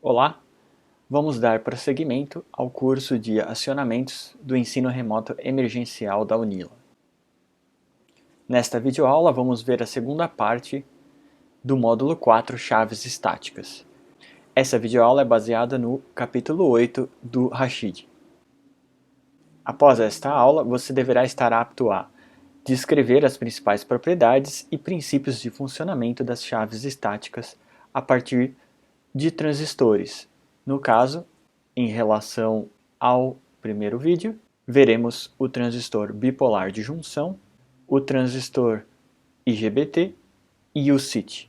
Olá, vamos dar prosseguimento ao curso de acionamentos do ensino remoto emergencial da UNILA. Nesta videoaula vamos ver a segunda parte do módulo 4 Chaves Estáticas. Essa videoaula é baseada no capítulo 8 do Rashid. Após esta aula, você deverá estar apto a descrever as principais propriedades e princípios de funcionamento das chaves estáticas a partir de transistores. No caso, em relação ao primeiro vídeo, veremos o transistor bipolar de junção, o transistor IGBT e o CIT.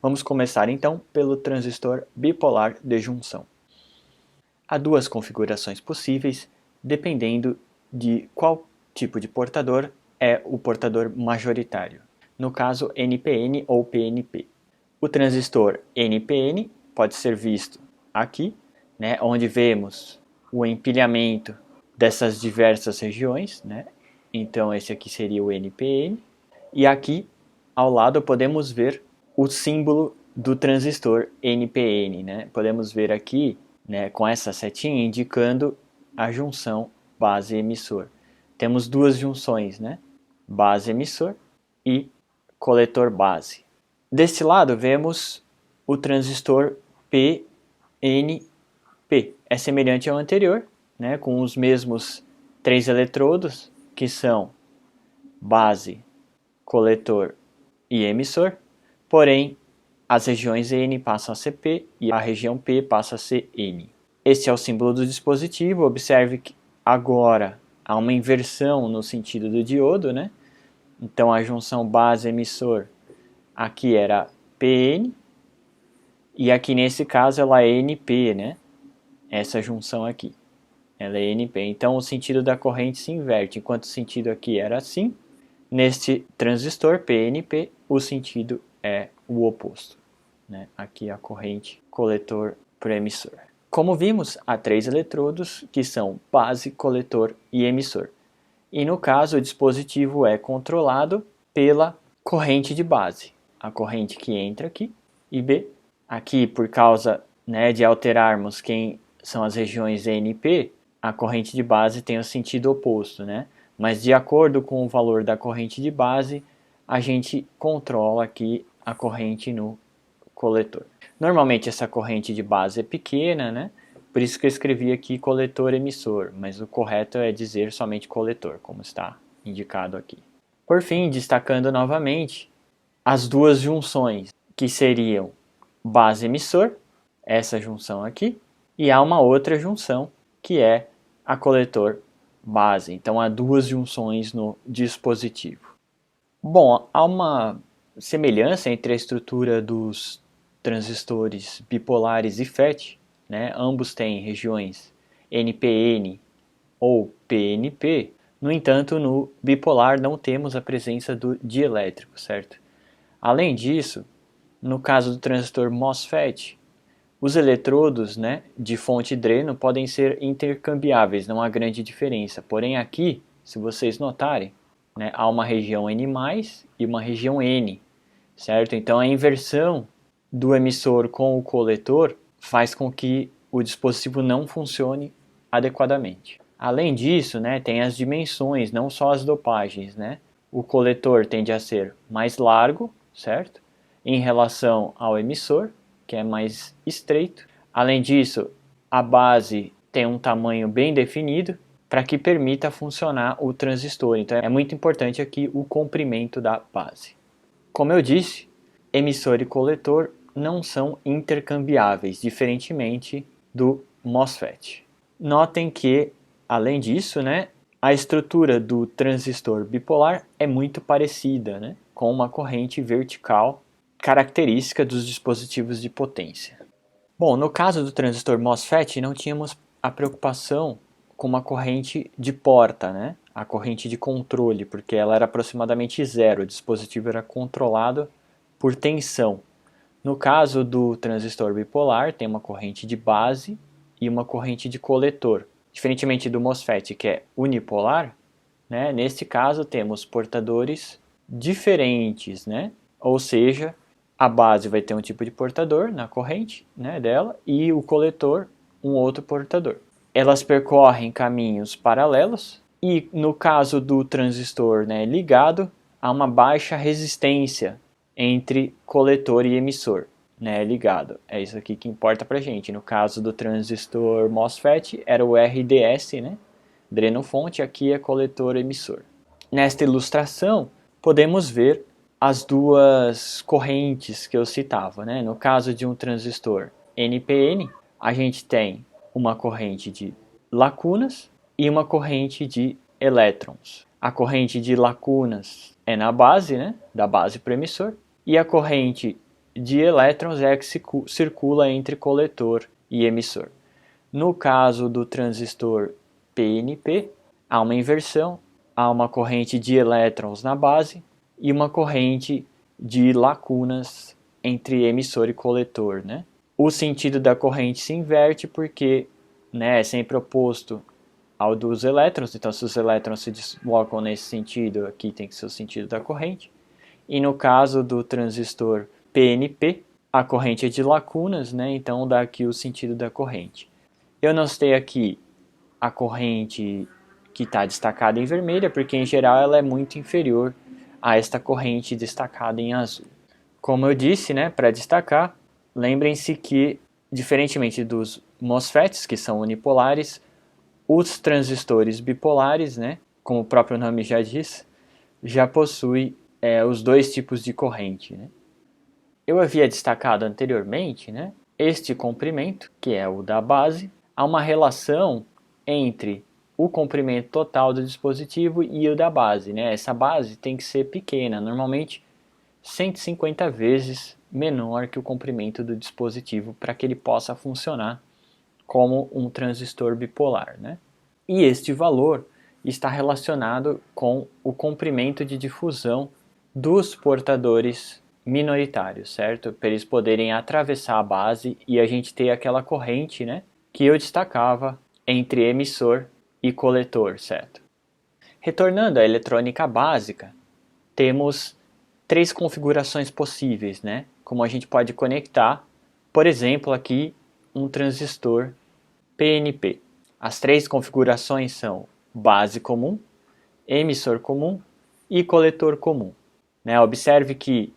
Vamos começar então pelo transistor bipolar de junção. Há duas configurações possíveis, dependendo de qual tipo de portador é o portador majoritário. No caso, NPN ou PNP. O transistor NPN pode ser visto aqui, onde vemos o empilhamento dessas diversas regiões. Então esse aqui seria o NPN. E aqui ao lado podemos ver o símbolo do transistor NPN. Podemos ver aqui com essa setinha indicando a junção base-emissor. Temos duas junções, base-emissor e coletor-base. Deste lado vemos o transistor PNP. É semelhante ao anterior, com os mesmos três eletrodos, que são base, coletor e emissor, porém as regiões N passam a ser P e a região P passa a ser N. Este é o símbolo do dispositivo. Observe que agora há uma inversão no sentido do diodo, Então a junção base-emissor aqui era PN, e aqui nesse caso ela é NP, Essa junção aqui, ela é NP. Então o sentido da corrente se inverte. Enquanto o sentido aqui era assim, neste transistor PNP o sentido é o oposto. Aqui a corrente coletor para emissor. Como vimos, há três eletrodos que são base, coletor e emissor. E no caso o dispositivo é controlado pela corrente de base. A corrente que entra aqui, IB. Aqui, por causa de alterarmos quem são as regiões NP, a corrente de base tem o sentido oposto, Mas de acordo com o valor da corrente de base, a gente controla aqui a corrente no coletor. Normalmente essa corrente de base é pequena, Por isso que eu escrevi aqui coletor-emissor, mas o correto é dizer somente coletor, como está indicado aqui. Por fim, destacando novamente as duas junções, que seriam base-emissor, essa junção aqui, e há uma outra junção, que é a coletor-base. Então há duas junções no dispositivo. Bom, há uma semelhança entre a estrutura dos transistores bipolares e FET, Ambos têm regiões NPN ou PNP. No entanto, no bipolar não temos a presença do dielétrico, certo? Além disso, no caso do transistor MOSFET, os eletrodos de fonte e dreno podem ser intercambiáveis, não há grande diferença. Porém aqui, se vocês notarem, há uma região N+, e uma região N, certo? Então a inversão do emissor com o coletor faz com que o dispositivo não funcione adequadamente. Além disso, tem as dimensões, não só as dopagens, O coletor tende a ser mais largo, certo? Em relação ao emissor, que é mais estreito. Além disso, a base tem um tamanho bem definido para que permita funcionar o transistor. Então é muito importante aqui o comprimento da base. Como eu disse, emissor e coletor não são intercambiáveis, diferentemente do MOSFET. Notem que, além disso, a estrutura do transistor bipolar é muito parecida, com uma corrente vertical característica dos dispositivos de potência. Bom, no caso do transistor MOSFET, não tínhamos a preocupação com uma corrente de porta, a corrente de controle, porque ela era aproximadamente zero, o dispositivo era controlado por tensão. No caso do transistor bipolar, tem uma corrente de base e uma corrente de coletor. Diferentemente do MOSFET, que é unipolar, neste caso temos portadores diferentes, ou seja, A base vai ter um tipo de portador na corrente, né, dela, e o coletor um outro portador. Elas percorrem caminhos paralelos e no caso do transistor, né, ligado, há uma baixa resistência entre coletor e emissor, né, ligado. É isso aqui que importa pra gente. No caso do transistor MOSFET era o RDS, né, dreno-fonte, aqui é coletor-emissor. Nesta ilustração podemos ver as duas correntes que eu citava, né? No caso de um transistor NPN, a gente tem uma corrente de lacunas e uma corrente de elétrons. A corrente de lacunas é na base, né? Da base para o emissor, e a corrente de elétrons é a que circula entre coletor e emissor. No caso do transistor PNP, há uma inversão, há uma corrente de elétrons na base e uma corrente de lacunas entre emissor e coletor, né? O sentido da corrente se inverte porque, né, é sempre oposto ao dos elétrons, então se os elétrons se deslocam nesse sentido, aqui tem que ser o sentido da corrente. E no caso do transistor PNP, a corrente é de lacunas, né, então dá aqui o sentido da corrente. Eu não citei aqui a corrente que está destacada em vermelha, porque em geral ela é muito inferior a esta corrente destacada em azul. Como eu disse, né, para destacar, lembrem-se que, diferentemente dos MOSFETs, que são unipolares, os transistores bipolares, né, como o próprio nome já diz, já possuem os dois tipos de corrente. Né? Eu havia destacado anteriormente, né, este comprimento, que é o da base, há uma relação entre o comprimento total do dispositivo e o da base. Né? Essa base tem que ser pequena, normalmente 150 vezes menor que o comprimento do dispositivo para que ele possa funcionar como um transistor bipolar. Né? E este valor está relacionado com o comprimento de difusão dos portadores minoritários, certo? Para eles poderem atravessar a base e a gente ter aquela corrente, né, que eu destacava entre emissor e coletor, certo? Retornando à eletrônica básica, temos três configurações possíveis, né? Como a gente pode conectar, por exemplo, aqui um transistor PNP. As três configurações são base comum, emissor comum e coletor comum. Né? Observe que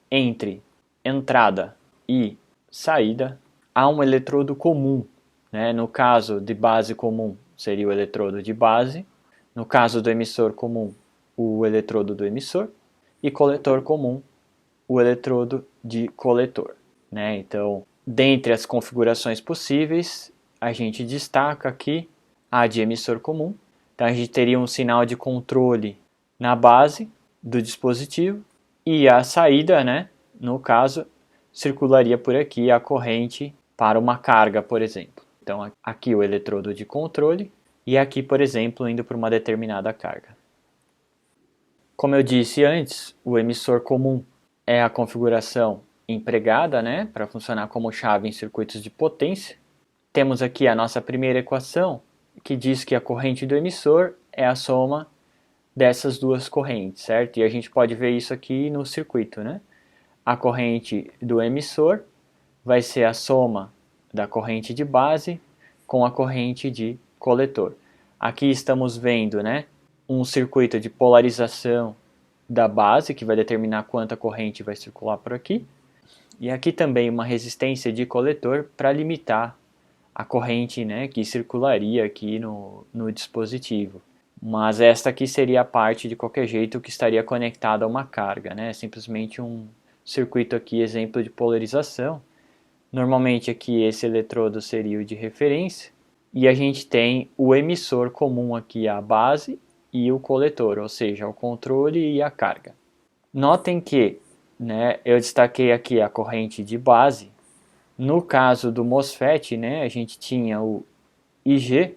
entre entrada e saída há um eletrodo comum. Né? No caso de base comum, seria o eletrodo de base. No caso do emissor comum, o eletrodo do emissor. E coletor comum, o eletrodo de coletor. Né? Então, dentre as configurações possíveis, a gente destaca aqui a de emissor comum. Então, a gente teria um sinal de controle na base do dispositivo e a saída, né, no caso, circularia por aqui a corrente para uma carga, por exemplo. Então, aqui o eletrodo de controle e aqui, por exemplo, indo para uma determinada carga. Como eu disse antes, o emissor comum é a configuração empregada, né, para funcionar como chave em circuitos de potência. Temos aqui a nossa primeira equação, que diz que a corrente do emissor é a soma dessas duas correntes, certo? E a gente pode ver isso aqui no circuito, né? A corrente do emissor vai ser a soma da corrente de base com a corrente de coletor. Aqui estamos vendo, né, um circuito de polarização da base, que vai determinar quanta corrente vai circular por aqui. E aqui também uma resistência de coletor para limitar a corrente, né, que circularia aqui no dispositivo. Mas esta aqui seria a parte, de qualquer jeito, que estaria conectada a uma carga, né? Simplesmente um circuito aqui, exemplo de polarização. Normalmente aqui esse eletrodo seria o de referência. E a gente tem o emissor comum aqui, a base, e o coletor, ou seja, o controle e a carga. Notem que, né, eu destaquei aqui a corrente de base. No caso do MOSFET, né, a gente tinha o IG,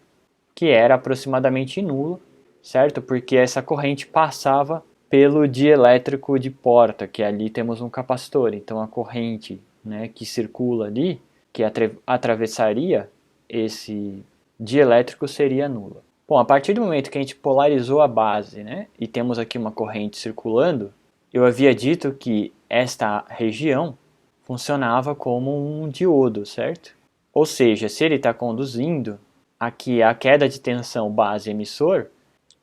que era aproximadamente nulo, certo? Porque essa corrente passava pelo dielétrico de porta, que ali temos um capacitor. Então a corrente, né, que circula ali, que atravessaria esse dielétrico, seria nula. Bom, a partir do momento que a gente polarizou a base, né, e temos aqui uma corrente circulando, Eu havia dito que esta região funcionava como um diodo, certo? Ou seja, se ele está conduzindo, aqui a queda de tensão base emissor,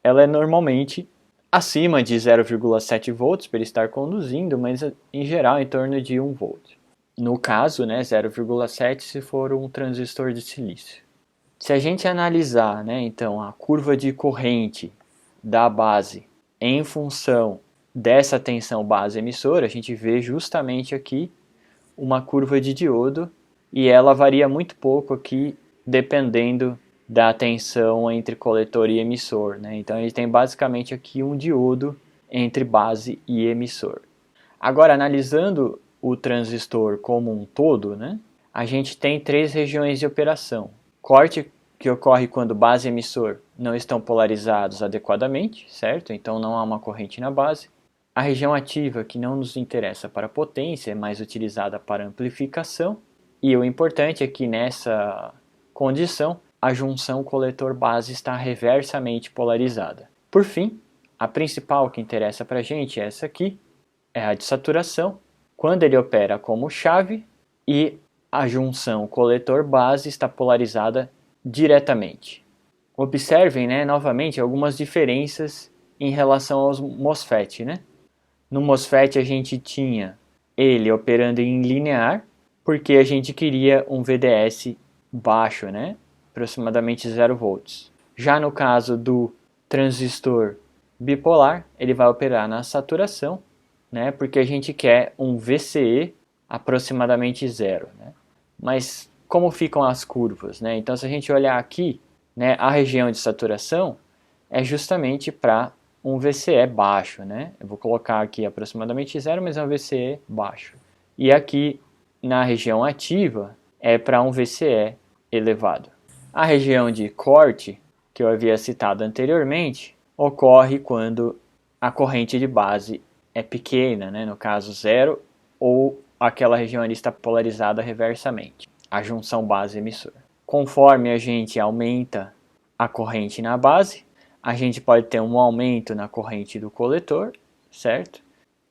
ela é normalmente acima de 0,7 volts para ele estar conduzindo, mas em geral em torno de 1 volt. No caso, né, 0,7 se for um transistor de silício. Se a gente analisar, né, então, a curva de corrente da base em função dessa tensão base emissora, a gente vê justamente aqui uma curva de diodo e ela varia muito pouco aqui dependendo da tensão entre coletor e emissor, né? Então ele tem basicamente aqui um diodo entre base e emissor. Agora, analisando o transistor como um todo, né, a gente tem 3 regiões de operação. Corte, que ocorre quando base e emissor não estão polarizados adequadamente, certo? Então não há uma corrente na base. A região ativa, que não nos interessa para potência, é mais utilizada para amplificação. E o importante é que nessa condição, a junção coletor-base está reversamente polarizada. Por fim, a principal que interessa para a gente é essa aqui, é a de saturação, quando ele opera como chave e a junção coletor-base está polarizada diretamente. Observem, né, novamente algumas diferenças em relação aos MOSFET. Né? No MOSFET a gente tinha ele operando em linear, porque a gente queria um VDS baixo, né? Aproximadamente 0 volts. Já no caso do transistor bipolar, ele vai operar na saturação, né? Porque a gente quer um VCE aproximadamente 0. Né? Mas como ficam as curvas? Né? Então, se a gente olhar aqui, né, a região de saturação é justamente para um VCE baixo. Né? Eu vou colocar aqui aproximadamente 0, mas é um VCE baixo. E aqui na região ativa é para um VCE elevado. A região de corte, que eu havia citado anteriormente, ocorre quando a corrente de base é pequena, né? No caso 0, ou aquela região ali está polarizada reversamente, a junção base-emissor. Conforme a gente aumenta a corrente na base, a gente pode ter um aumento na corrente do coletor, certo?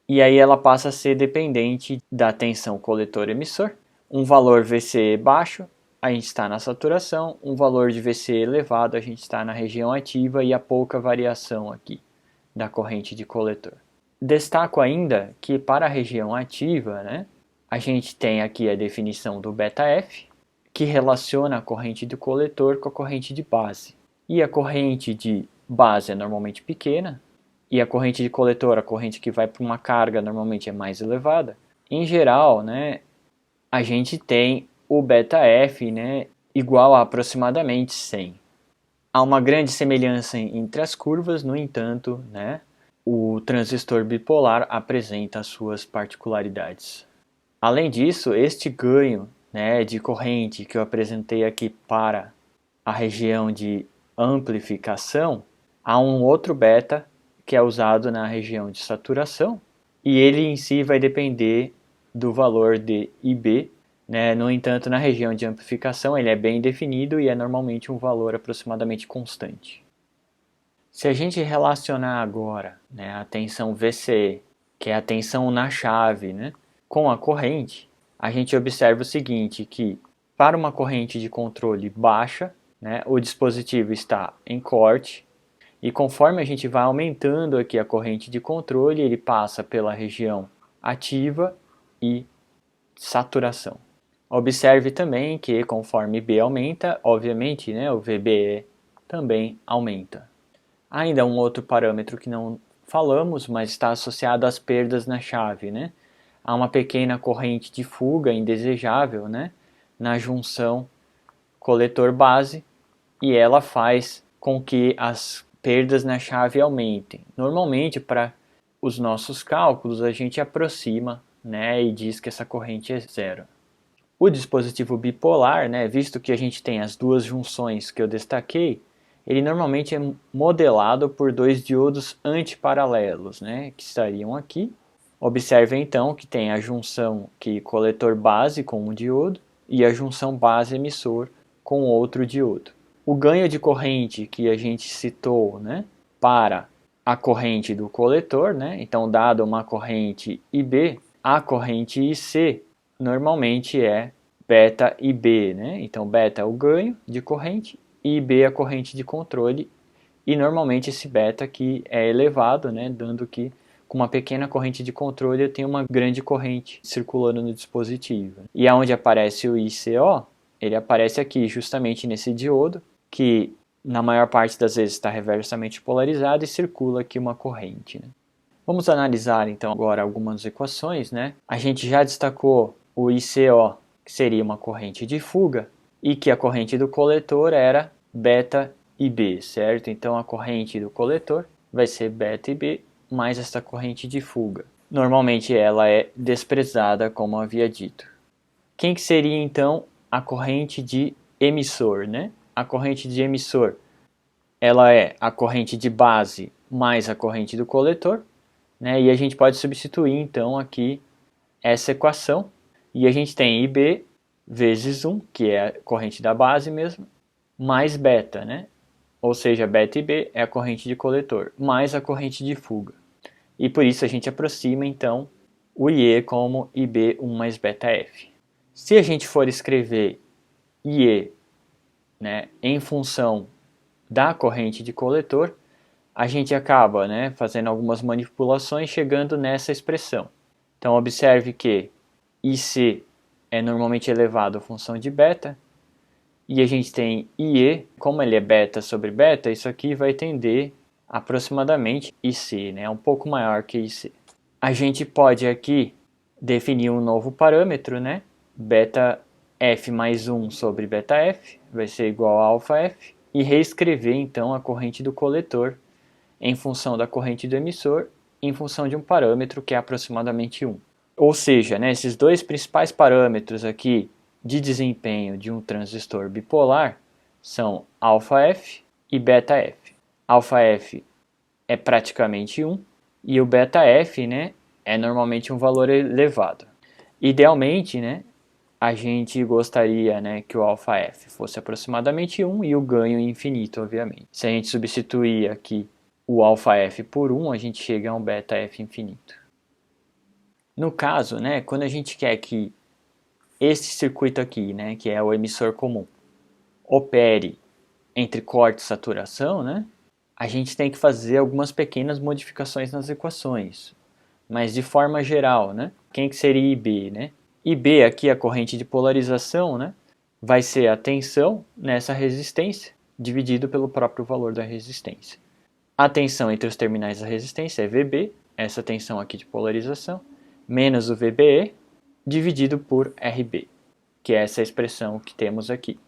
E aí ela passa a ser dependente da tensão coletor-emissor. Um valor VCE baixo, a gente está na saturação, um valor de VCE elevado, a gente está na região ativa e há pouca variação aqui da corrente de coletor. Destaco ainda que para a região ativa, né, a gente tem aqui a definição do beta-F, que relaciona a corrente do coletor com a corrente de base. E a corrente de base é normalmente pequena, e a corrente de coletor, a corrente que vai para uma carga, normalmente é mais elevada. Em geral, né, a gente tem o beta-F, né, igual a aproximadamente 100. Há uma grande semelhança entre as curvas, no entanto, né, o transistor bipolar apresenta suas particularidades. Além disso, este ganho, né, de corrente que eu apresentei aqui para a região de amplificação, há um outro beta que é usado na região de saturação, e ele em si vai depender do valor de IB. Né? No entanto, na região de amplificação ele é bem definido e é normalmente um valor aproximadamente constante. Se a gente relacionar agora, né, a tensão VCE, que é a tensão na chave, né, com a corrente, a gente observa o seguinte, que para uma corrente de controle baixa, né, o dispositivo está em corte, e conforme a gente vai aumentando aqui a corrente de controle, ele passa pela região ativa e saturação. Observe também que conforme B aumenta, obviamente, né, o VBE também aumenta. Ainda um outro parâmetro que não falamos, mas está associado às perdas na chave. Né? Há uma pequena corrente de fuga indesejável, né, na junção coletor-base, e ela faz com que as perdas na chave aumentem. Normalmente, para os nossos cálculos, a gente aproxima, né, e diz que essa corrente é 0. O dispositivo bipolar, né, visto que a gente tem as duas junções que eu destaquei, ele normalmente é modelado por 2 diodos antiparalelos, né, que estariam aqui. Observe então que tem a junção coletor base com um diodo e a junção base emissor com outro diodo. O ganho de corrente que a gente citou, né, para a corrente do coletor, né? Então, dado uma corrente IB, a corrente IC normalmente é beta IB, né? Então, beta é o ganho de corrente e IB é a corrente de controle. E normalmente esse beta aqui é elevado, né? Dando que com uma pequena corrente de controle eu tenho uma grande corrente circulando no dispositivo. E aonde aparece o ICO, ele aparece aqui justamente nesse diodo, que na maior parte das vezes está reversamente polarizado e circula aqui uma corrente, né? Vamos analisar então agora algumas equações, né? A gente já destacou o ICO, que seria uma corrente de fuga, e que a corrente do coletor era beta IB, certo? Então a corrente do coletor vai ser beta IB mais esta corrente de fuga. Normalmente ela é desprezada, como havia dito. Quem que seria então a corrente de emissor, né? A corrente de emissor, ela é a corrente de base mais a corrente do coletor, né? E a gente pode substituir então aqui essa equação, e a gente tem IB vezes 1, que é a corrente da base mesmo, mais beta, né? Ou seja, beta IB é a corrente de coletor, mais a corrente de fuga. E por isso a gente aproxima então o IE como IB1 mais beta F. Se a gente for escrever IE, né, em função da corrente de coletor, a gente acaba, né, fazendo algumas manipulações chegando nessa expressão. Então observe que IC é normalmente elevado à função de beta, e a gente tem IE, como ele é beta sobre beta, isso aqui vai tender aproximadamente IC, né, um pouco maior que IC. A gente pode aqui definir um novo parâmetro, né, beta F mais 1 sobre beta F, vai ser igual a alfa F, e reescrever então a corrente do coletor em função da corrente do emissor, em função de um parâmetro que é aproximadamente 1. Ou seja, né, esses dois principais parâmetros aqui de desempenho de um transistor bipolar são αf e βf. αf é praticamente 1 e o βf, né, é normalmente um valor elevado. Idealmente, né, a gente gostaria, né, que o αf fosse aproximadamente 1 e o ganho infinito, obviamente. Se a gente substituir aqui o αf por 1, a gente chega a um βf infinito. No caso, né, quando a gente quer que esse circuito aqui, né, que é o emissor comum, opere entre corte e saturação, né, a gente tem que fazer algumas pequenas modificações nas equações. Mas de forma geral, né, quem que seria IB? Né? IB aqui, a corrente de polarização, né, vai ser a tensão nessa resistência, dividido pelo próprio valor da resistência. A tensão entre os terminais da resistência é VB, essa tensão aqui de polarização, menos o VBE, dividido por RB, que é essa expressão que temos aqui.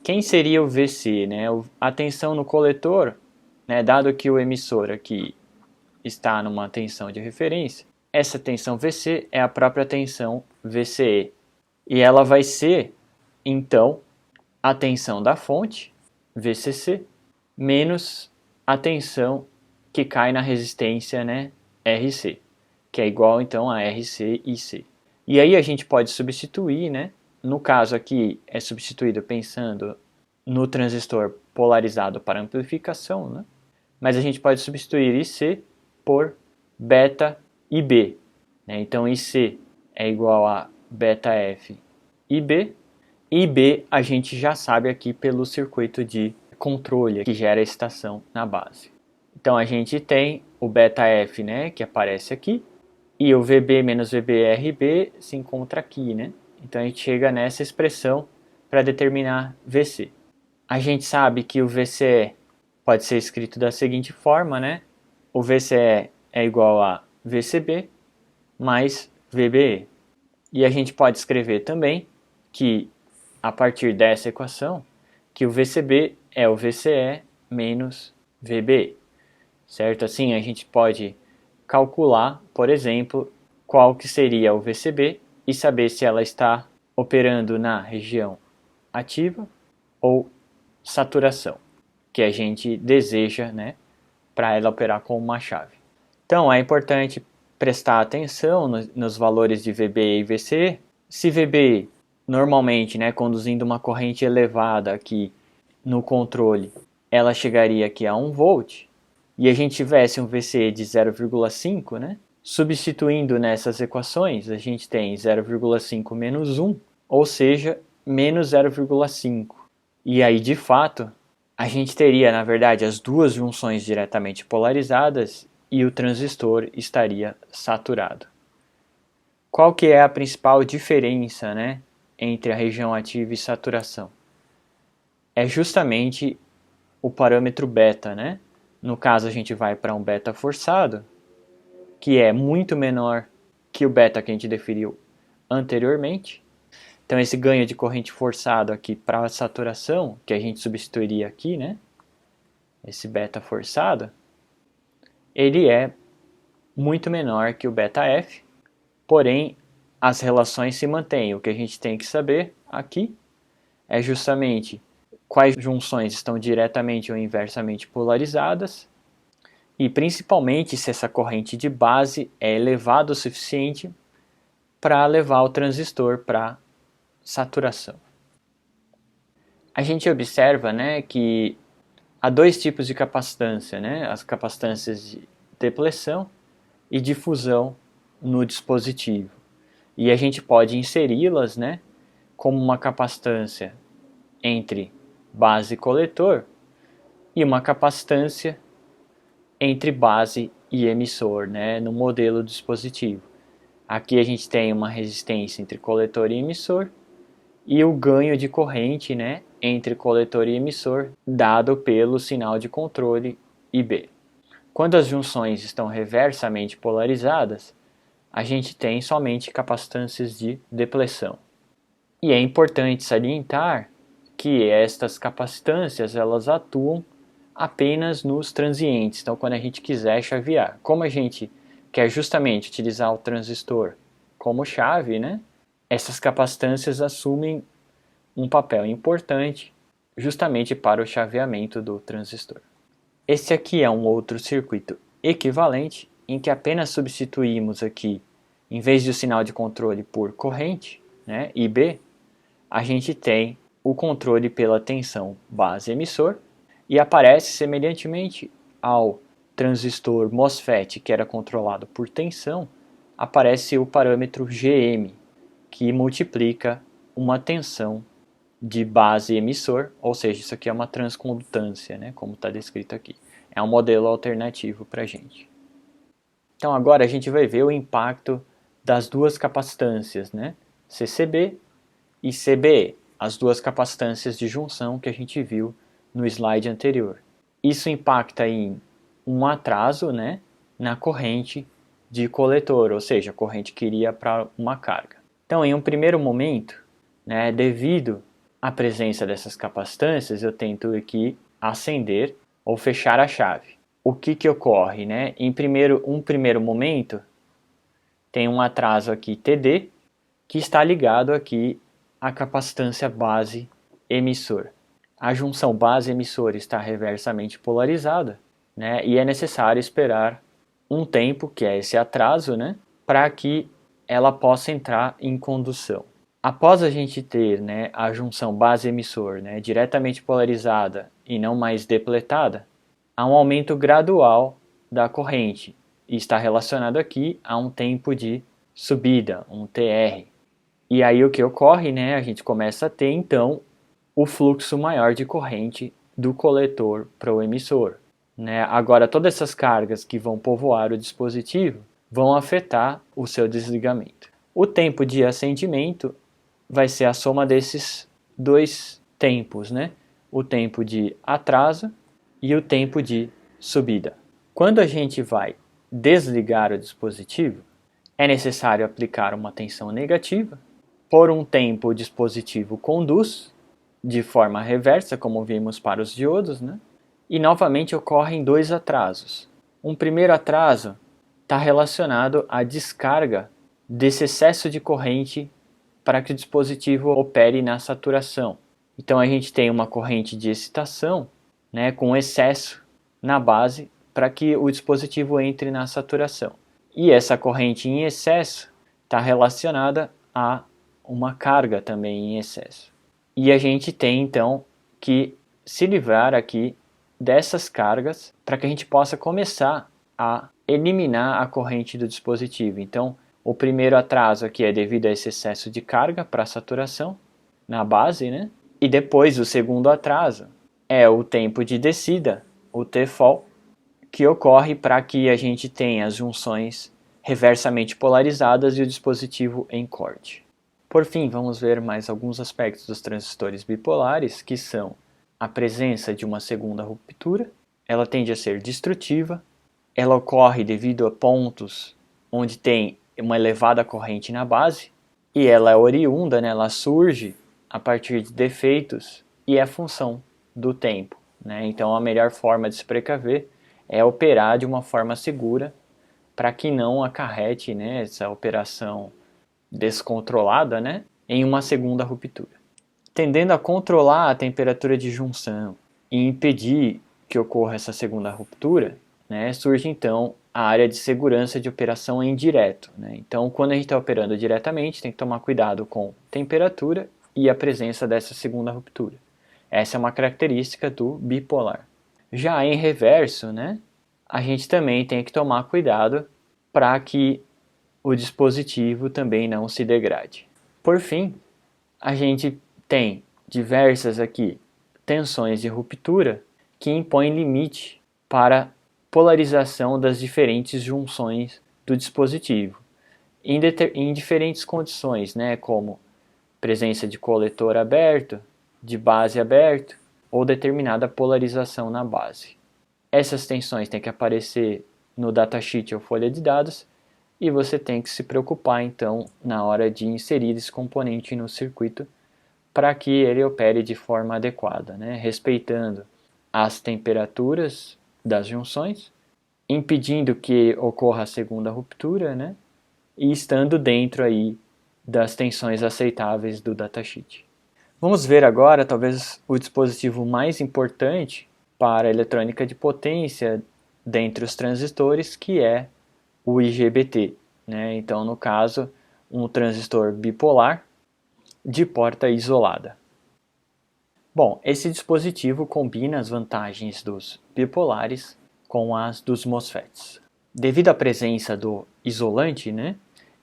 Quem seria o VC? Né? A tensão no coletor, né, dado que o emissor aqui está numa tensão de referência, essa tensão VC é a própria tensão VCE. E ela vai ser, então, a tensão da fonte, VCC, menos a tensão que cai na resistência, né, RC, que é igual então a RC/IC. E aí a gente pode substituir, né? No caso aqui é substituído pensando no transistor polarizado para amplificação, né? Mas a gente pode substituir IC por beta IB. Né? Então IC é igual a beta F IB. IB a gente já sabe aqui pelo circuito de controle que gera a excitação na base. Então a gente tem o beta F, né, que aparece aqui, e o VB menos VBRB se encontra aqui, né? Então a gente chega nessa expressão para determinar VC. A gente sabe que o VCE pode ser escrito da seguinte forma, né? O VCE é igual a VCB mais VBE. E a gente pode escrever também que, a partir dessa equação, que o VCB é o VCE menos VBE. Certo? Assim a gente pode calcular, por exemplo, qual que seria o VCB e saber se ela está operando na região ativa ou saturação, que a gente deseja, né, para ela operar com uma chave. Então é importante prestar atenção nos valores de VBE e VCE. Se VBE normalmente, né, conduzindo uma corrente elevada aqui no controle, ela chegaria aqui a 1 volt, e a gente tivesse um VCE de 0,5, né? Substituindo nessas equações, a gente tem 0,5 menos 1, ou seja, menos 0,5. E aí, de fato, a gente teria, na verdade, as duas junções diretamente polarizadas e o transistor estaria saturado. Qual que é a principal diferença, né, entre a região ativa e saturação? É justamente o parâmetro beta, né? No caso, a gente vai para um beta forçado, que é muito menor que o beta que a gente definiu anteriormente. Então, esse ganho de corrente forçado aqui para a saturação, que a gente substituiria aqui, né? Esse beta forçado, ele é muito menor que o beta F, porém, as relações se mantêm. O que a gente tem que saber aqui é justamente quais junções estão diretamente ou inversamente polarizadas e principalmente se essa corrente de base é elevada o suficiente para levar o transistor para saturação. A gente observa, né, que há dois tipos de capacitância, né, as capacitâncias de depleção e difusão no dispositivo. E a gente pode inseri-las, né, como uma capacitância entre base e coletor e uma capacitância entre base e emissor, né, no modelo do dispositivo. Aqui a gente tem uma resistência entre coletor e emissor e o ganho de corrente, né, entre coletor e emissor dado pelo sinal de controle IB. Quando as junções estão reversamente polarizadas, a gente tem somente capacitâncias de depleção. E é importante salientar que estas capacitâncias elas atuam apenas nos transientes. Então, quando a gente quiser chavear, como a gente quer justamente utilizar o transistor como chave, né? Essas capacitâncias assumem um papel importante justamente para o chaveamento do transistor. Esse aqui é um outro circuito equivalente em que apenas substituímos aqui, em vez de o sinal de controle por corrente, né, IB, a gente tem o controle pela tensão base-emissor e aparece semelhantemente ao transistor MOSFET, que era controlado por tensão, aparece o parâmetro GM, que multiplica uma tensão de base-emissor, ou seja, isso aqui é uma transcondutância, né, como está descrito aqui. É um modelo alternativo para a gente. Então agora a gente vai ver o impacto das duas capacitâncias, né, CCB e CBE, as duas capacitâncias de junção que a gente viu no slide anterior. Isso impacta em um atraso, né, na corrente de coletor, ou seja, a corrente que iria para uma carga. Então, em um primeiro momento, né, devido à presença dessas capacitâncias, eu tento aqui acender ou fechar a chave. O que ocorre? Né? Em um primeiro momento, tem um atraso aqui TD, que está ligado aqui à capacitância base emissor. A junção base-emissor está reversamente polarizada, né, e é necessário esperar um tempo, que é esse atraso, né, para que ela possa entrar em condução. Após a gente ter, né, a junção base-emissor, né, diretamente polarizada e não mais depletada, há um aumento gradual da corrente e está relacionado aqui a um tempo de subida, um TR. E aí o que ocorre, né, a gente começa a ter então o fluxo maior de corrente do coletor para o emissor. Né? Agora, todas essas cargas que vão povoar o dispositivo vão afetar o seu desligamento. O tempo de acendimento vai ser a soma desses dois tempos, né? O tempo de atraso e o tempo de subida. Quando a gente vai desligar o dispositivo, é necessário aplicar uma tensão negativa. Por um tempo, o dispositivo conduz de forma reversa, como vimos para os diodos, né? E novamente ocorrem dois atrasos. Um primeiro atraso está relacionado à descarga desse excesso de corrente para que o dispositivo opere na saturação. Então a gente tem uma corrente de excitação, né, com excesso na base para que o dispositivo entre na saturação. E essa corrente em excesso está relacionada a uma carga também em excesso. E a gente tem então que se livrar aqui dessas cargas para que a gente possa começar a eliminar a corrente do dispositivo. Então, o primeiro atraso aqui é devido a esse excesso de carga para saturação na base, né? E depois o segundo atraso é o tempo de descida, o T-fall, que ocorre para que a gente tenha as junções reversamente polarizadas e o dispositivo em corte. Por fim, vamos ver mais alguns aspectos dos transistores bipolares, que são a presença de uma segunda ruptura, ela tende a ser destrutiva, ela ocorre devido a pontos onde tem uma elevada corrente na base, e ela é oriunda, né, ela surge a partir de defeitos e é função do tempo, né? Então a melhor forma de se precaver é operar de uma forma segura para que não acarrete, né, essa operação descontrolada, né, em uma segunda ruptura. Tendendo a controlar a temperatura de junção e impedir que ocorra essa segunda ruptura, né, surge então a área de segurança de operação em direto, né? Então, quando a gente está operando diretamente, tem que tomar cuidado com temperatura e a presença dessa segunda ruptura. Essa é uma característica do bipolar. Já em reverso, né, a gente também tem que tomar cuidado para que o dispositivo também não se degrade. Por fim, a gente tem diversas aqui tensões de ruptura que impõem limite para polarização das diferentes junções do dispositivo, em diferentes condições, né, como presença de coletor aberto, de base aberto ou determinada polarização na base. Essas tensões têm que aparecer no datasheet ou folha de dados e você tem que se preocupar então na hora de inserir esse componente no circuito para que ele opere de forma adequada, né, respeitando as temperaturas das junções, impedindo que ocorra a segunda ruptura, né, e estando dentro aí das tensões aceitáveis do datasheet. Vamos ver agora talvez o dispositivo mais importante para a eletrônica de potência dentre os transistores, que é o IGBT, né? Então, no caso, um transistor bipolar de porta isolada. Bom, esse dispositivo combina as vantagens dos bipolares com as dos MOSFETs. Devido à presença do isolante, né,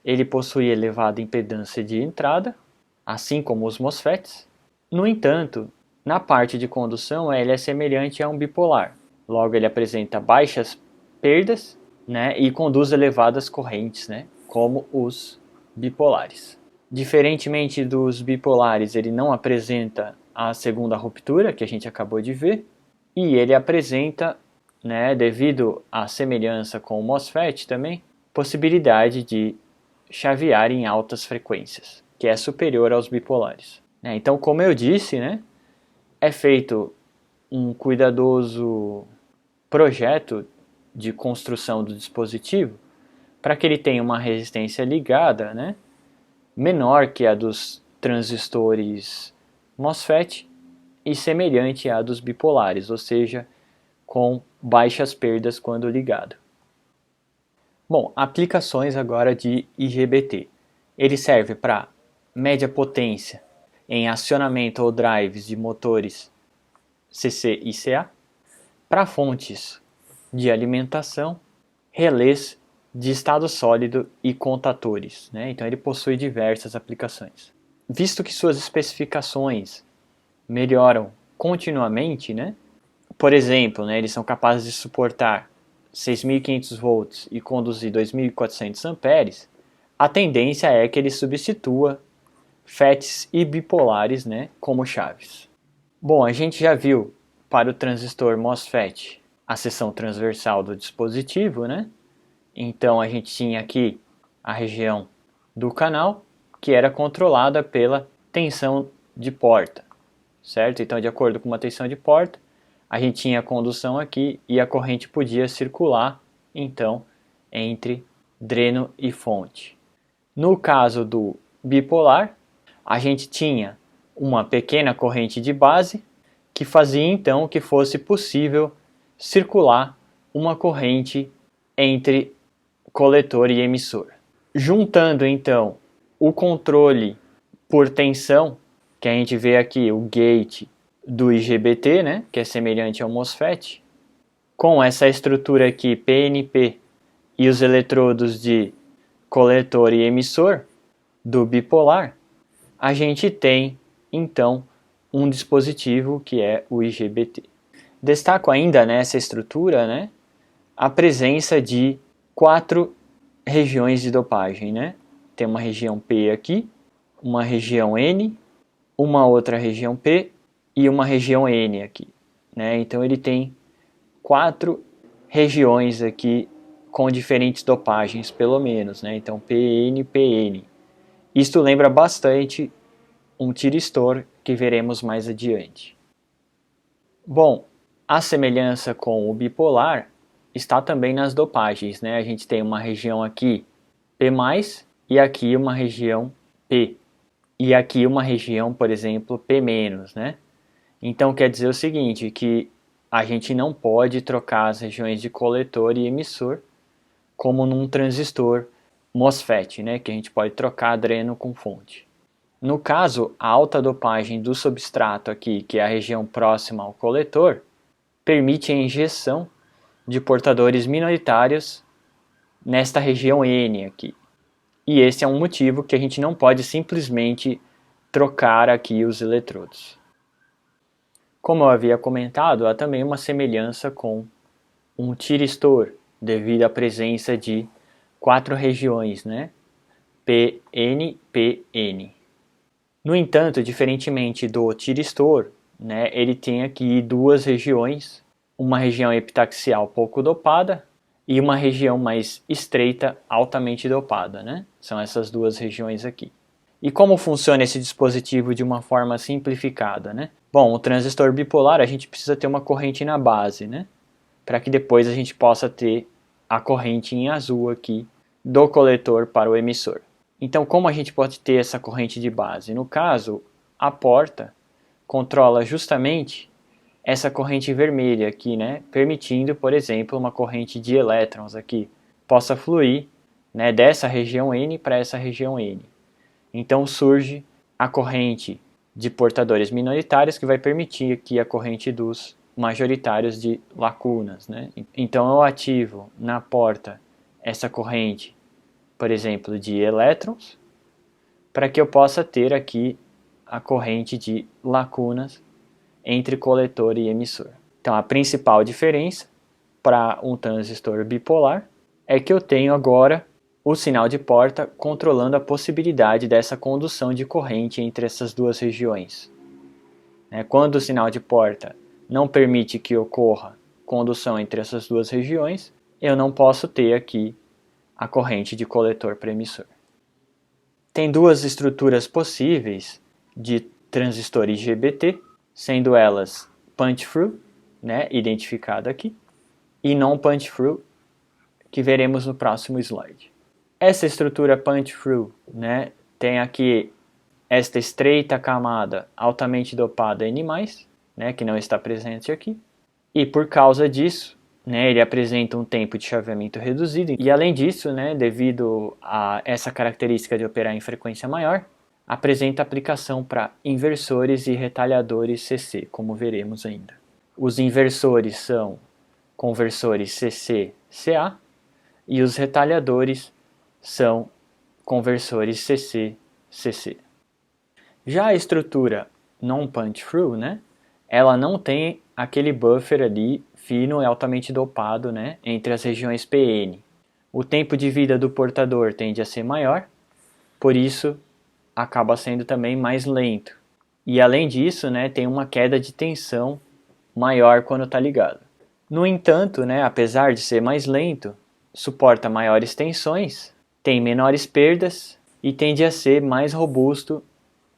ele possui elevada impedância de entrada, assim como os MOSFETs. No entanto, na parte de condução ele é semelhante a um bipolar. Logo, ele apresenta baixas perdas, né, e conduz elevadas correntes, né, como os bipolares. Diferentemente dos bipolares, ele não apresenta a segunda ruptura, que a gente acabou de ver, e ele apresenta, né, devido à semelhança com o MOSFET também, possibilidade de chavear em altas frequências, que é superior aos bipolares. Então, como eu disse, né, é feito um cuidadoso projeto de construção do dispositivo para que ele tenha uma resistência ligada, né, menor que a dos transistores MOSFET e semelhante à dos bipolares, ou seja, com baixas perdas quando ligado. Bom, aplicações agora de IGBT. Ele serve para média potência em acionamento ou drives de motores CC e CA, para fontes de alimentação, relés de estado sólido e contatores, né? Então ele possui diversas aplicações. Visto que suas especificações melhoram continuamente, né? Por exemplo, né, eles são capazes de suportar 6.500 volts e conduzir 2.400 amperes, a tendência é que ele substitua FETs e bipolares, né, como chaves. Bom, a gente já viu para o transistor MOSFET a seção transversal do dispositivo, né? Então a gente tinha aqui a região do canal, que era controlada pela tensão de porta, certo? Então, de acordo com uma tensão de porta, a gente tinha a condução aqui e a corrente podia circular, então, entre dreno e fonte. No caso do bipolar, a gente tinha uma pequena corrente de base que fazia então que fosse possível circular uma corrente entre coletor e emissor. Juntando então o controle por tensão, que a gente vê aqui o gate do IGBT, né, que é semelhante ao MOSFET, com essa estrutura aqui PNP e os eletrodos de coletor e emissor do bipolar, a gente tem então um dispositivo que é o IGBT. Destaco ainda nessa estrutura, né, a presença de 4 regiões de dopagem, né? Tem uma região P aqui, uma região N, uma outra região P e uma região N aqui, né? Então ele tem 4 regiões aqui com diferentes dopagens, pelo menos, né? Então PN, PN. Isto lembra bastante um tiristor que veremos mais adiante. Bom, a semelhança com o bipolar está também nas dopagens, né? A gente tem uma região aqui P+, e aqui uma região P. E aqui uma região, por exemplo, P-, né? Então quer dizer o seguinte, que a gente não pode trocar as regiões de coletor e emissor como num transistor MOSFET, né? Que a gente pode trocar dreno com fonte. No caso, a alta dopagem do substrato aqui, que é a região próxima ao coletor, permite a injeção de portadores minoritários nesta região N aqui. E esse é um motivo que a gente não pode simplesmente trocar aqui os eletrodos. Como eu havia comentado, há também uma semelhança com um tiristor, devido à presença de 4 regiões, né? PN, PN. No entanto, diferentemente do tiristor, né, ele tem aqui 2 regiões, uma região epitaxial pouco dopada e uma região mais estreita, altamente dopada, né? São essas 2 regiões aqui. E como funciona esse dispositivo de uma forma simplificada, né? Bom, o transistor bipolar a gente precisa ter uma corrente na base, né? Para que depois a gente possa ter a corrente em azul aqui do coletor para o emissor. Então, como a gente pode ter essa corrente de base? No caso, a porta controla justamente essa corrente vermelha aqui, né? Permitindo, por exemplo, uma corrente de elétrons aqui possa fluir, né, dessa região N para essa região N. Então surge a corrente de portadores minoritários que vai permitir aqui a corrente dos majoritários de lacunas, né? Então eu ativo na porta essa corrente, por exemplo, de elétrons, para que eu possa ter aqui a corrente de lacunas entre coletor e emissor. Então a principal diferença para um transistor bipolar é que eu tenho agora o sinal de porta controlando a possibilidade dessa condução de corrente entre essas 2 regiões. Quando o sinal de porta não permite que ocorra condução entre essas 2 regiões, eu não posso ter aqui a corrente de coletor para emissor. Tem 2 estruturas possíveis de transistor IGBT, sendo elas punch-through, né, identificada aqui, e non-punch-through, que veremos no próximo slide. Essa estrutura punch-through, né, tem aqui esta estreita camada altamente dopada N+, né, que não está presente aqui, e por causa disso, né, ele apresenta um tempo de chaveamento reduzido, e além disso, né, devido a essa característica de operar em frequência maior, apresenta aplicação para inversores e retalhadores CC, como veremos ainda. Os inversores são conversores CC-CA e os retalhadores são conversores CC-CC. Já a estrutura non-punch-through, né, ela não tem aquele buffer ali fino e altamente dopado, né, entre as regiões PN. O tempo de vida do portador tende a ser maior, por isso acaba sendo também mais lento. E além disso, né, tem uma queda de tensão maior quando está ligado. No entanto, né, apesar de ser mais lento, suporta maiores tensões, tem menores perdas e tende a ser mais robusto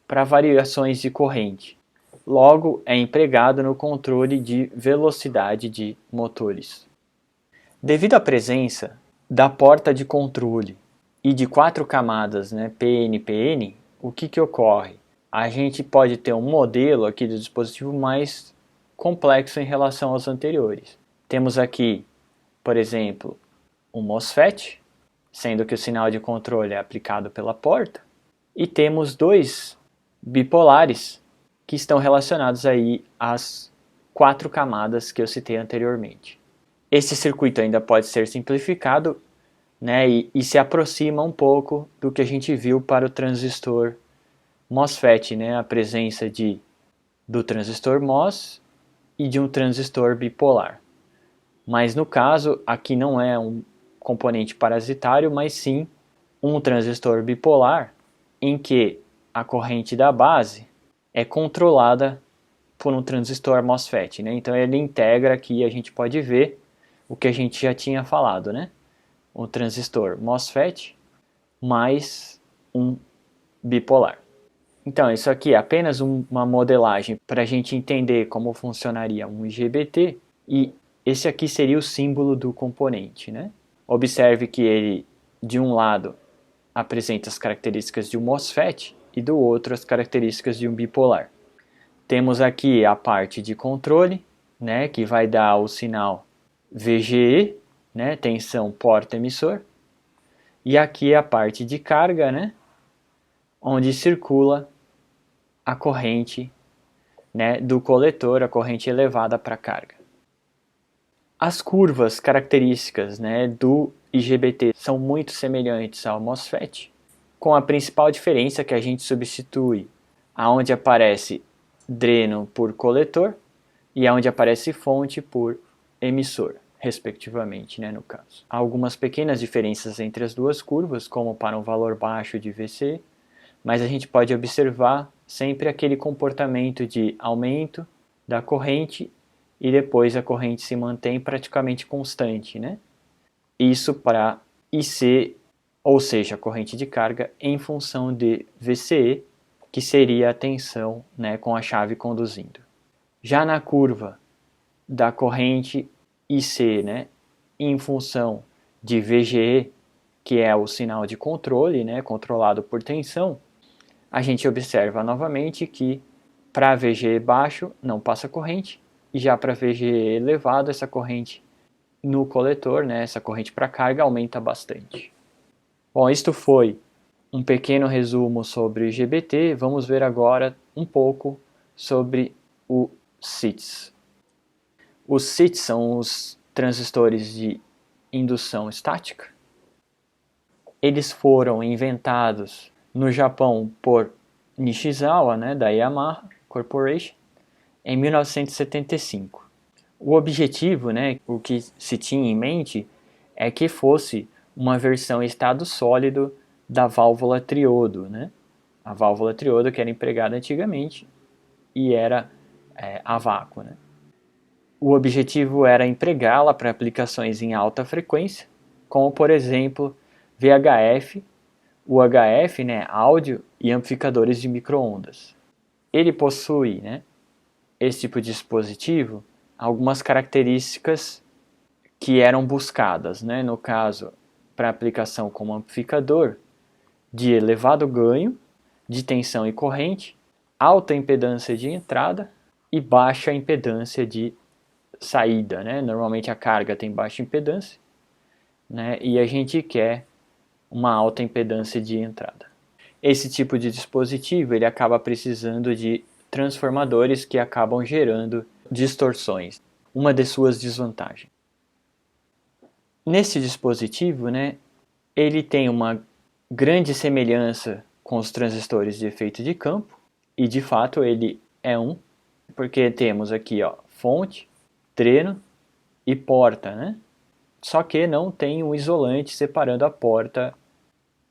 para variações de corrente. Logo, é empregado no controle de velocidade de motores. Devido à presença da porta de controle e de 4 camadas, né, PN-PN, o que ocorre? A gente pode ter um modelo aqui do dispositivo mais complexo em relação aos anteriores. Temos aqui, por exemplo, um MOSFET, sendo que o sinal de controle é aplicado pela porta, e temos 2 bipolares que estão relacionados aí às 4 camadas que eu citei anteriormente. Esse circuito ainda pode ser simplificado, né, e se aproxima um pouco do que a gente viu para o transistor MOSFET, né, a presença do transistor MOS e de um transistor bipolar. Mas no caso, aqui não é um componente parasitário, mas sim um transistor bipolar em que a corrente da base é controlada por um transistor MOSFET, né? Então ele integra aqui, a gente pode ver o que a gente já tinha falado, né? Um transistor MOSFET mais um bipolar. Então isso aqui é apenas uma modelagem para a gente entender como funcionaria um IGBT, e esse aqui seria o símbolo do componente, né? Observe que ele, de um lado, apresenta as características de um MOSFET e do outro as características de um bipolar. Temos aqui a parte de controle, né, que vai dar o sinal VGE, né, tensão porta emissor, e aqui a parte de carga, né, onde circula a corrente, né, do coletor, a corrente elevada para a carga. As curvas características, né, do IGBT são muito semelhantes ao MOSFET, com a principal diferença que a gente substitui aonde aparece dreno por coletor e aonde aparece fonte por emissor, respectivamente, né, no caso. Há algumas pequenas diferenças entre as duas curvas, como para um valor baixo de VC, mas a gente pode observar sempre aquele comportamento de aumento da corrente e depois a corrente se mantém praticamente constante, né? Isso para IC, ou seja, a corrente de carga em função de VCE, que seria a tensão, né, com a chave conduzindo. Já na curva da corrente IC, né, em função de VGE, que é o sinal de controle, né, controlado por tensão, a gente observa novamente que para VGE baixo não passa corrente, e já para VGE elevado, essa corrente no coletor, né, essa corrente para carga aumenta bastante. Bom, isto foi um pequeno resumo sobre o IGBT. Vamos ver agora um pouco sobre o CITS. Os CITS são os transistores de indução estática. Eles foram inventados no Japão por Nishizawa, né, da Yamaha Corporation, em 1975. O objetivo, né, o que se tinha em mente, é que fosse uma versão em estado sólido da válvula triodo, né? A válvula triodo que era empregada antigamente e era a vácuo, né? O objetivo era empregá-la para aplicações em alta frequência, como por exemplo VHF, UHF, né, áudio e amplificadores de microondas. Ele possui, né, esse tipo de dispositivo, algumas características que eram buscadas, né, no caso, para aplicação como amplificador, de elevado ganho, de tensão e corrente, alta impedância de entrada e baixa impedância de saída, né? Normalmente a carga tem baixa impedância, né? E a gente quer uma alta impedância de entrada. Esse tipo de dispositivo ele acaba precisando de transformadores que acabam gerando distorções, uma de suas desvantagens. Nesse dispositivo, né, ele tem uma grande semelhança com os transistores de efeito de campo, e de fato ele é um, porque temos aqui, ó, fonte, dreno e porta, né? Só que não tem um isolante separando a porta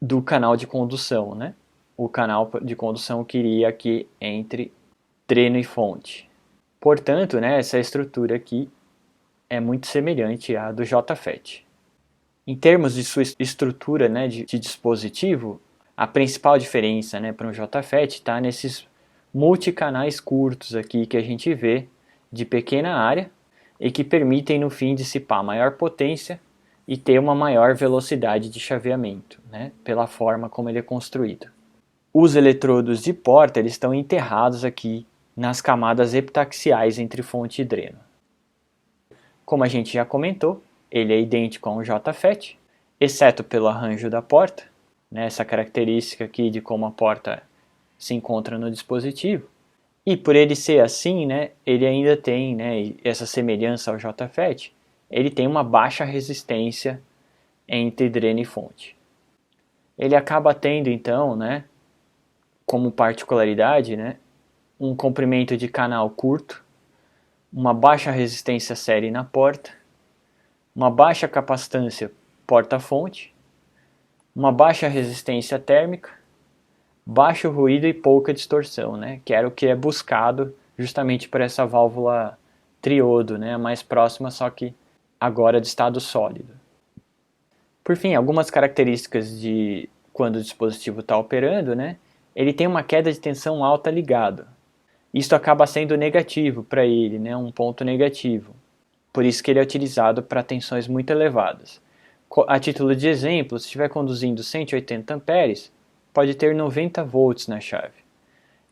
do canal de condução, né? O canal de condução que iria aqui entre dreno e fonte. Portanto, né, essa estrutura aqui é muito semelhante à do JFET. Em termos de sua estrutura, né, de dispositivo, a principal diferença, né, para um JFET está nesses multicanais curtos aqui que a gente vê de pequena área e que permitem no fim dissipar maior potência e ter uma maior velocidade de chaveamento, né, pela forma como ele é construído. Os eletrodos de porta eles estão enterrados aqui nas camadas epitaxiais entre fonte e dreno. Como a gente já comentou, ele é idêntico a um JFET, exceto pelo arranjo da porta, né, essa característica aqui de como a porta se encontra no dispositivo, E por ele ser assim, né, ele ainda tem, né, essa semelhança ao JFET, ele tem uma baixa resistência entre dreno e fonte. Ele acaba tendo então, né, como particularidade, né, um comprimento de canal curto, uma baixa resistência série na porta, uma baixa capacitância porta-fonte, uma baixa resistência térmica, baixo ruído e pouca distorção, né, que era o que é buscado justamente por essa válvula triodo, né, mais próxima, só que agora de estado sólido. Por fim, algumas características de quando o dispositivo está operando, né, ele tem uma queda de tensão alta ligado. Isso acaba sendo negativo para ele, né, um ponto negativo. Por isso que ele é utilizado para tensões muito elevadas. A título de exemplo, se estiver conduzindo 180 amperes, pode ter 90 volts na chave.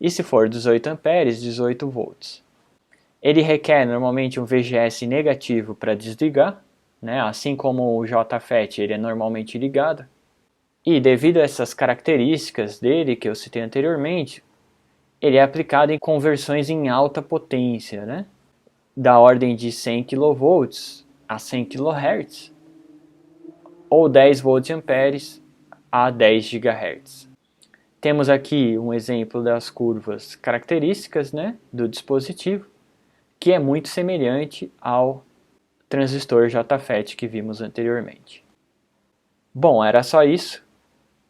E se for 18 amperes, 18 volts. Ele requer normalmente um VGS negativo para desligar, né? Assim como o JFET ele é normalmente ligado. E devido a essas características dele que eu citei anteriormente, ele é aplicado em conversões em alta potência, né? Da ordem de 100 kV a 100 kHz, ou 10 volts a 10 GHz. Temos aqui um exemplo das curvas características, né, do dispositivo, que é muito semelhante ao transistor JFET que vimos anteriormente. Bom, era só isso.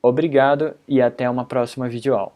Obrigado e até uma próxima videoaula.